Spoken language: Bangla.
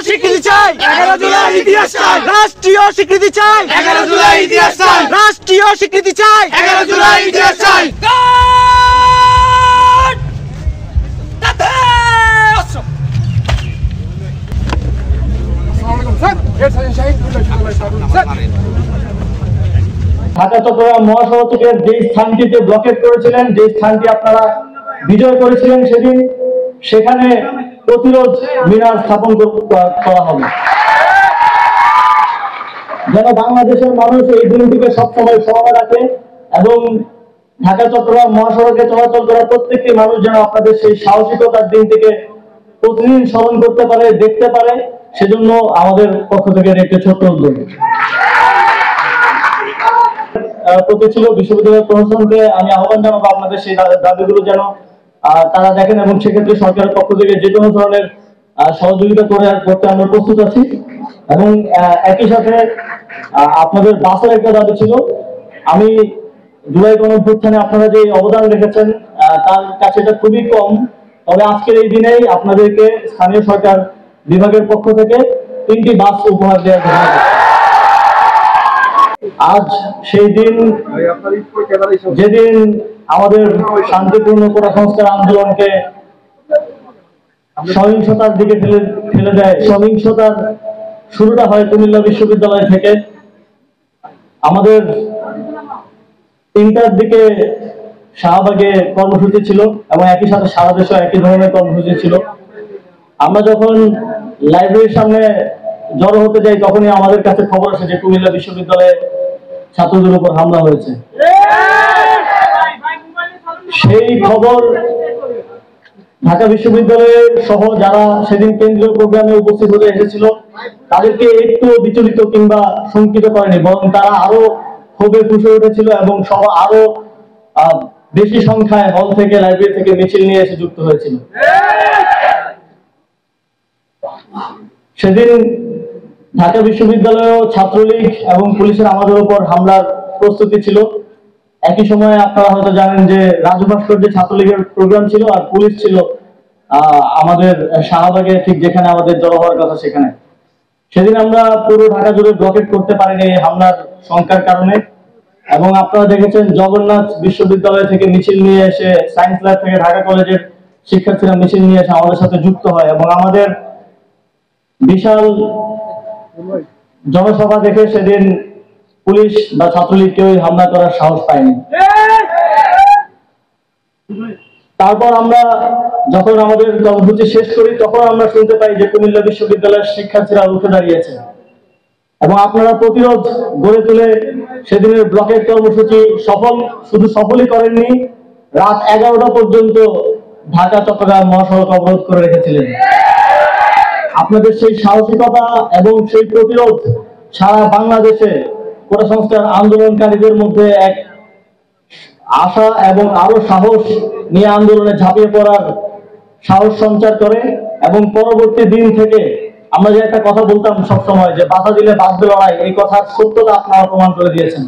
স্বীকৃতি চাই, 11 জুলাই ইতিহাস চাই, রাষ্ট্রীয় স্বীকৃতি চাই, 11 জুলাই ইতিহাস চাই, রাষ্ট্রীয় স্বীকৃতি চাই, 11 জুলাই ইতিহাস চাই। ঢাকা চট্টগ্রাম মহাসড়কের যে স্থানটিতে ব্লকেট করেছিলেন, যে স্থানটি আপনারা বিজয় করেছিলেন সেদিন, সেখানে প্রতিরোধ মিনার স্থাপন করা হবে, যেন বাংলাদেশের মানুষ এই দিনটিকে সবসময় স্মরণে রাখে এবং ঢাকা চট্টগ্রাম মহাসড়কে চলাচল করা প্রত্যেকটি মানুষ যেন আপনাদের সেই সাহসিকতার দিনটিকে প্রতিদিন স্মরণ করতে পারে, দেখতে পারে, সেজন্য আমাদের পক্ষ থেকে একটি ছোট্ট উদ্যোগ প্রতি ছিল। বিশ্ববিদ্যালয় প্রশাসনকে আমি আহ্বান জানাবো আপনাদের সেই দাবিগুলো যেন তারা দেখেন এবং সেক্ষেত্রে সরকারের পক্ষ থেকে যে কোনো ধরনের সহযোগিতা করতে আমরা প্রস্তুত আছি। এবং একই সাথে আপনাদের বাসের একটা দাবি ছিল। আমি জুলাই গণঅভ্যুত্থানে আপনারা যে অবদান রেখেছেন তার কাছে এটা খুবই কম, তবে আজকের এই দিনেই আপনাদেরকে স্থানীয় সরকার বিভাগের পক্ষ থেকে 3টি বাস উপহার দেওয়া হবে। আজ সেই দিন যেদিন আমাদের শান্তিপূর্ণ কোটা সংস্কার আন্দোলনকে সহিংসতার দিকে ঠেলে দেয়। সহিংসতার শুরুটা হয় কুমিল্লা বিশ্ববিদ্যালয় থেকে। আমাদের 3টার দিকে শাহবাগে কর্মসূচি ছিল এবং একই সাথে সারা দেশে একই ধরনের কর্মসূচি ছিল। আমরা যখন লাইব্রেরির সামনে জড়ো হতে যাই তখনই আমাদের কাছে খবর আসে যে কুমিল্লা বিশ্ববিদ্যালয়ে ছাত্রদের উপর হামলা হয়েছে। সেই খবর ঢাকা বিশ্ববিদ্যালয়ের সহ যারা সেদিন কেন্দ্রীয় প্রোগ্রামে উপস্থিত হতে এসেছিল তাদেরকে একটু বিচলিত কিংবা শঙ্কিত করেনি, বরং তারা আরো ক্ষোভে ফুঁসে উঠেছিল এবং সহ আরো বেশি সংখ্যায় হল থেকে, লাইব্রেরি থেকে মিছিল নিয়ে এসে যুক্ত হয়েছিল। সেদিন ঢাকা বিশ্ববিদ্যালয় ছাত্রলীগ এবং পুলিশের আমাদের উপর হামলার প্রস্তুতি ছিল। একই সময়ে আপনারা হয়তো জানেন যে রাজু ভাস্কর্যে ছাত্রলীগের প্রোগ্রাম ছিল আর পুলিশ ছিল আমাদের শাহবাগে, ঠিক যেখানে আমাদের জড়ো হওয়ার কথা সেখানে। সেদিন আমরা পুরো ঢাকা জুড়ে ব্লকেট করতে পারিনি এই হামলার সংখ্যার কারণে। এবং আপনারা দেখেছেন জগন্নাথ বিশ্ববিদ্যালয় থেকে মিছিল নিয়ে এসে, সায়েন্স ল্যাব থেকে ঢাকা কলেজের শিক্ষার্থীরা মিছিল নিয়ে এসে আমাদের সাথে যুক্ত হয় এবং আমাদের বিশাল জনসভা দেখে সেদিন পুলিশ বা ছাত্রলীগ কেউ হামলা করার সাহস পায়নি। তারপর আমরা যখন আমাদের কর্মসূচি শেষ করি তখন আমরা শুনতে পাই যে কুমিল্লা বিশ্ববিদ্যালয়ের শিক্ষার্থীরা উঠে দাঁড়িয়েছে এবং আপনারা প্রতিরোধ গড়ে তুলে সেদিনের ব্লকের কর্মসূচি শুধু সফলই করেননি, রাত 11টা পর্যন্ত ঢাকা চট্টগ্রাম মহাসড়ক অবরোধ করে রেখেছিলেন। আপনাদের সেই সাহসিকতা এবং সেই প্রতিরোধ সারা বাংলাদেশে কোটা সংস্কার আন্দোলনকারীদের মধ্যে এক আশা এবং আরো সাহস নিয়ে আন্দোলনে ঝাঁপিয়ে পড়ার সাহস সঞ্চার করে। এবং পরবর্তী দিন থেকে আমরা যে একটা কথা বলতাম সবসময় যে বাধা দিলে বাঁচবে লড়াই, এই কথার সত্যতা আপনারা প্রমাণ করে দিয়েছেন।